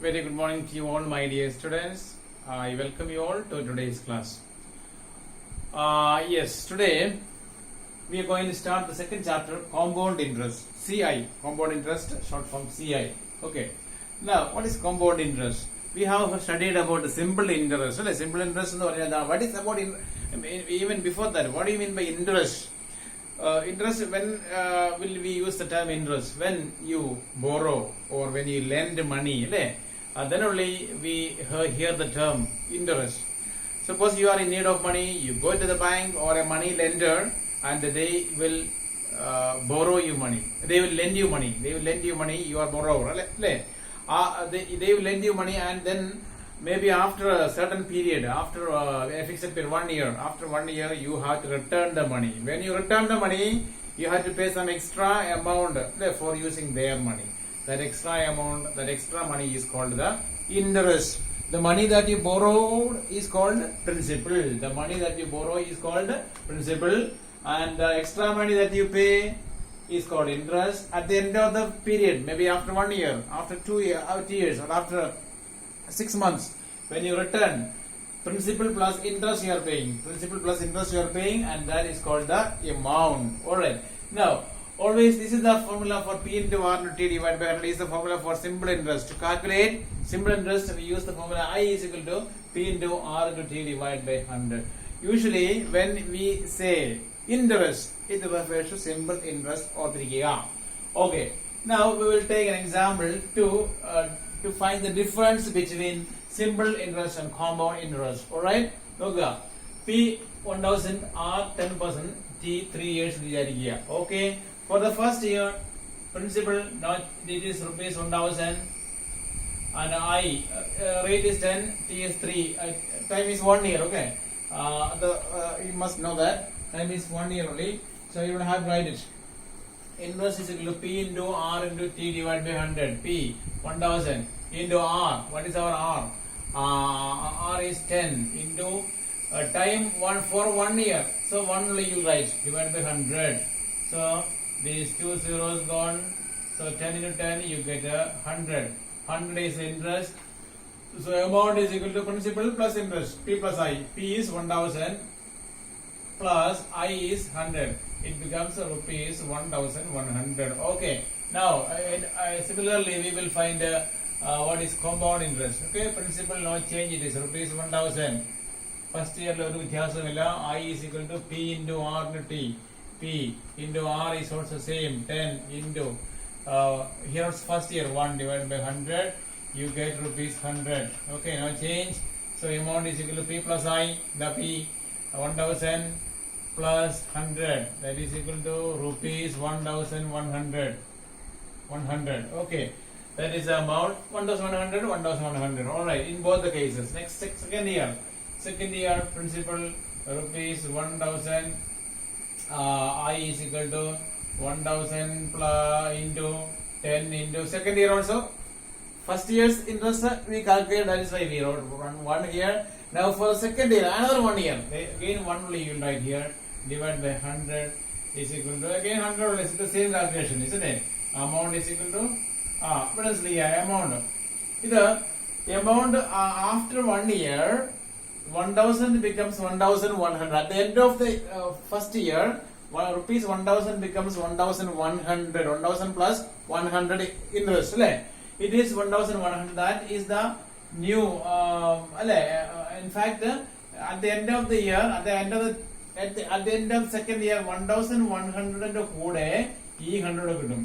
Very good morning to you all, my dear students. I welcome you all to today's class. Yes, today we are going to start the second chapter, compound interest, CI, compound interest, short form CI. Okay. Now, what is compound interest? We have studied about the simple interest. Simple interest, what is about, even before that, what do you mean by interest? Interest, when will we use the term interest? When you borrow or when you lend money, then only we hear the term interest. Suppose you are in need of money, you go to the bank or a money lender and they will borrow you money. They will lend you money. They will lend you money, you are borrower. They will lend you money, and then maybe after a certain period, after a fixed period, 1 year, after 1 year you have to return the money. When you return the money, you have to pay some extra amount for using their money. That extra amount, that extra money is called the interest. The money that you borrowed is called principal. The money that you borrow is called principal, and the extra money that you pay is called interest. At the end of the period, maybe after 1 year, after 2 years, or after 6 months, when you return, principal plus interest you are paying. Principal plus interest you are paying, and that is called the amount. Alright. Now, always this is the formula for P into R into T divided by 100 is the formula for simple interest. To calculate simple interest, we use the formula I is equal to P into R into T divided by 100. Usually, when we say interest, it refers to simple interest or Trikia. Okay. Now, we will take an example to find the difference between simple interest and compound interest. Alright? Look, P 1000 R 10%, T 3 years. Okay? For the first year, principal, not it is rupees 1000, and I rate is 10, T is 3, time is 1 year. Okay? You must know that time is 1 year only, so you will have to write it. Interest is equal to P into R into T divided by 100. P 1000 into R. What is our R? R is 10 into time for 1 year. So 1 only you write divided by 100. So these 2 zeros gone. So 10 into 10 you get 100. 100 is interest. So amount is equal to principal plus interest. P plus I. P is 1000 plus I is 100. It becomes rupees 1100. Okay. Now, similarly, we will find what is compound interest. Okay. Principal no change. It is rupees 1000. First year I is equal to P into R into T. P into R is also same. 10 into here is first year 1 divided by 100. You get rupees 100. Okay. No change. So amount is equal to P plus I. The P 1000 plus 100, that is equal to rupees 1100. 100. Okay, that is the amount. 1100, 1100. All right, in both the cases. Next, second year principal rupees 1000. I is equal to 1000 plus into 10 into second year also. First year's interest we calculate, that is why we wrote 1 here. Now for second year, another 1 year. Again 1 only you will write here. Divided by 100 is equal to, again 100 is the same calculation, isn't it? Amount is equal to, what is the amount? The amount after 1 year, 1000 becomes 1100. At the end of the first year, rupees 1000 becomes 1100. 1000 plus 100 interest. It is 1100. That is the new, in fact, at the end of the year, at the end of second year, 1100 കൂടെ ഈ 100 കിട്ടും.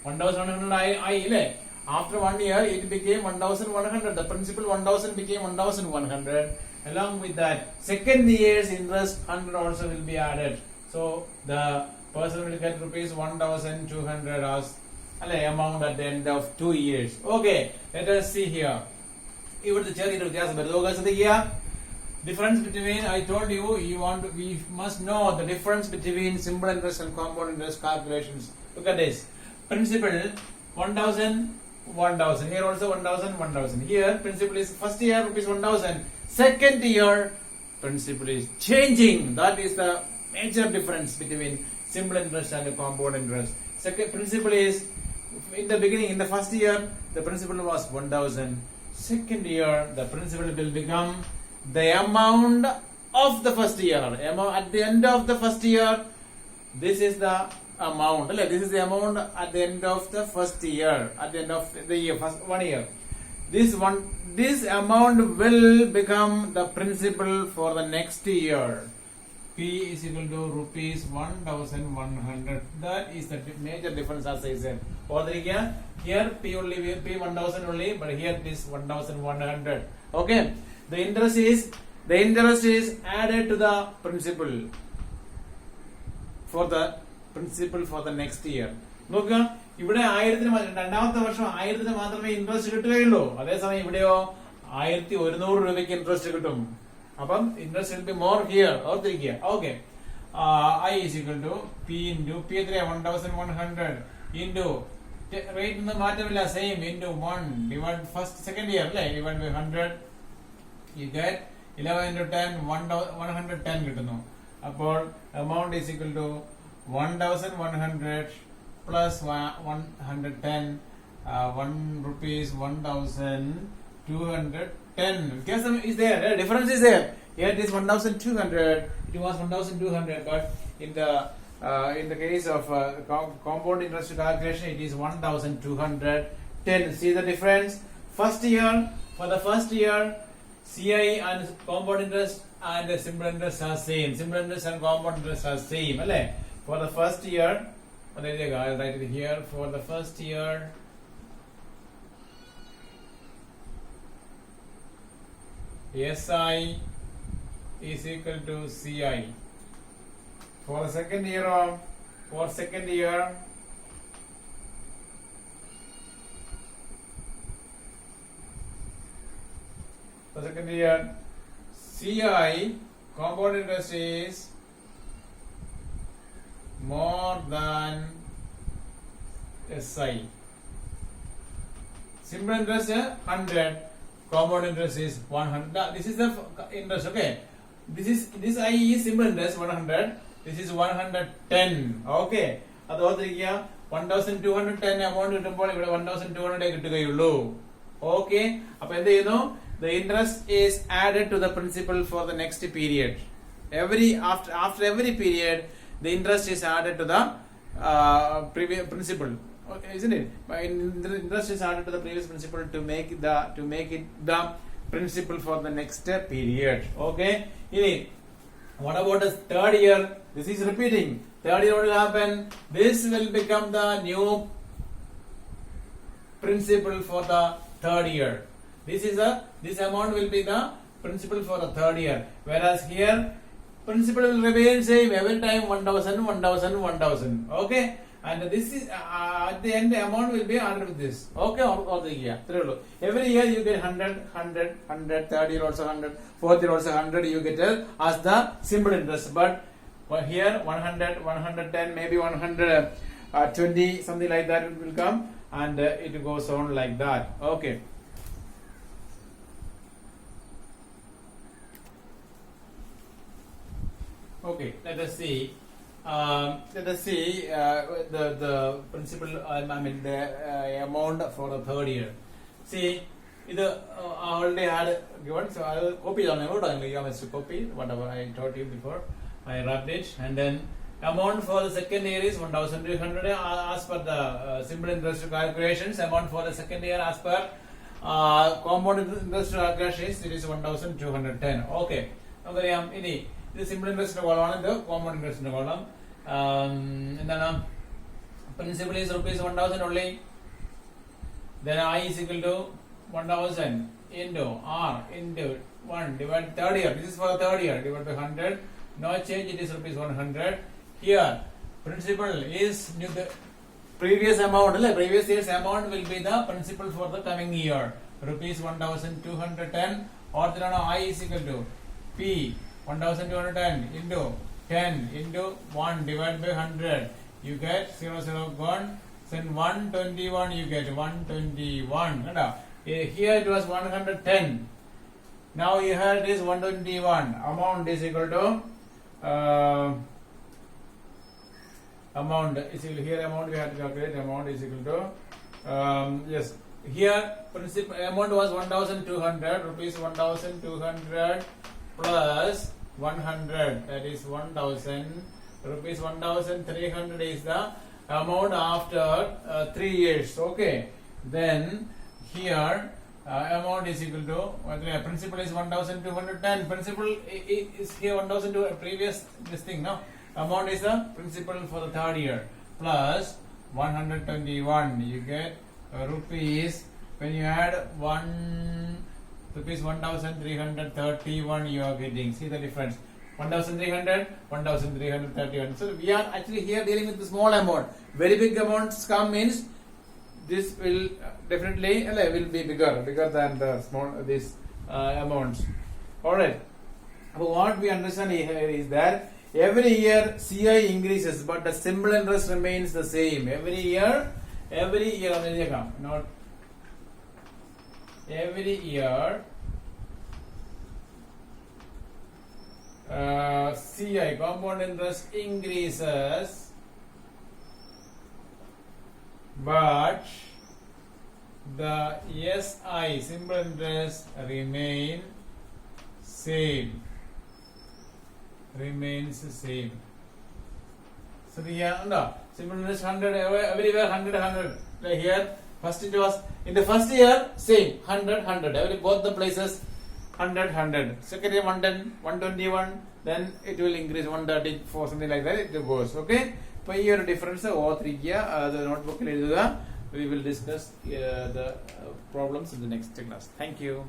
1100 I after 1 year it became 1100. The principal 1000 became 1100. Along with that, second year's interest 100 also will be added. So the person will get rupees 1200 as amount at the end of 2 years. Okay, let us see here. ഇവിടുത്തെ ചെറിയൊരു വ്യത്യാസം വരുന്നത് difference between, I told you, we must know the difference between simple interest and compound interest calculations. Look at this. Principal 1000. Here also 1000. Here principal is first year rupees 1000. Second year principal is changing. That is the major difference between simple interest and compound interest. Second principal is In the beginning, in the first year, the principal was 1000. Second year, the principal will become the amount of the first year. At the end of the first year, this is the amount. This is the amount at the end of the first year. At the end of the year, first 1 year. This amount will become the principal for the next year. P is equal to rupees 1100. That is the major difference, as I said. Here P 1000 only, but here it is 1100. Okay. The interest is added to the principal for the next year. നോക്കുക, ഇവിടെ 1000 രണ്ടാമത്തെ വർഷം 1000 മാത്രമേ interest കിട്ടുകയുള്ളൂ. അതേസമയം ഇവിടെയോ 1100 രൂപയ്ക്ക് interest കിട്ടും. അപ്പം interest will be more here. ഓർത്തിരിക്കുക. Okay. I is equal to P into P എത്രയാ 1100 into റേറ്റ് ഒന്നും മാറ്റമില്ല, same, into 1 divide first second year അല്ലേ, divide by 100. You get 11 into 10 110 കിട്ടുന്നു. അപ്പോൾ amount is equal to 1100 plus 110 1 rupees 1210. Guess is there? Difference is there. Here it is 1200. It was 1200, but in the case of compound interest calculation, it is 1210. See the difference? For the first year, CI and compound interest and simple interest are same. Simple interest and compound interest are same. For the first year, I'll write it here. For the first year, SI is equal to CI. For the second year, CI compound interest is more than SI. Simple interest 100, compound interest is 100. This is the interest. Okay, this I is simple interest 100. This is 110. Okay, അത് ഓർത്തിരിക്കുക. 1210 amount കിട്ടുമ്പോൾ ഇവിടെ 1200 കിട്ടുകയുള്ളൂ. Okay, അപ്പൊ എന്ത് ചെയ്യുന്നു? The interest is added to the principal for the next period. After every period, the interest is added to the previous principal. Okay, isn't it? The interest is added to the previous principal to make it the principal for the next period. Okay. What about the third year? This is repeating. Third year, what will happen? This will become the new principal for the third year. This amount will be the principal for the third year. Whereas here, principal will remain same every time 1000. Okay. And this is at the end, the amount will be added with this. Okay, or the year. Every year you get 100, third year also 100, fourth year also 100. You get as the simple interest. But here 100, 110, maybe 120, something like that will come, and it goes on like that. Okay. Okay, let us see. The principal. The amount for the third year. See, I already had given, so I will copy on my note. I will copy whatever I taught you before. I wrapped it, and then amount for the second year is 1300 as per the simple interest calculations. Amount for the second year as per compound interest calculations, it is 1210. Okay. This simple interest column, the compound interest column. And then principal is rupees 1000 only. Then I is equal to 1000 into R into 1 divided third year. This is for the third year. Divided by 100. No change. It is rupees 100. Here, principal is the previous amount. Previous year's amount will be the principal for the coming year. Rupees 1210. Or then I is equal to P 1210 into 10 into 1 divided by 100. You get 0 gone. Then 121 you get 121. Here it was 110. Now here it is 121. Amount is equal to amount is equal here amount we have to calculate amount is equal to yes here principal amount was 1200 rupees 1200 plus 100 that is 1000 rupees 1300 is the amount after 3 years. Okay, then here amount is equal to principal is 1210 principal is here 1200 previous this thing no amount is the principal for the third year plus 121 you get rupees when you add 1 rupees 1331 you are getting, see the difference 1300 1331. So we are actually here dealing with the small amount. Very big amounts come means this will definitely will be bigger than the small these amounts. Alright, so what we understand here is that every year CI increases but the simple interest remains the same. Every year not every year CI compound interest increases but the SI simple interest remains the same. So the simple interest 100 everywhere 100 like here first it was in the first year same 100 every both the places 100 second year 110 121 then it will increase 134 something like that it goes. Okay, for your difference the notebook we will discuss the problems in the next class. Thank you.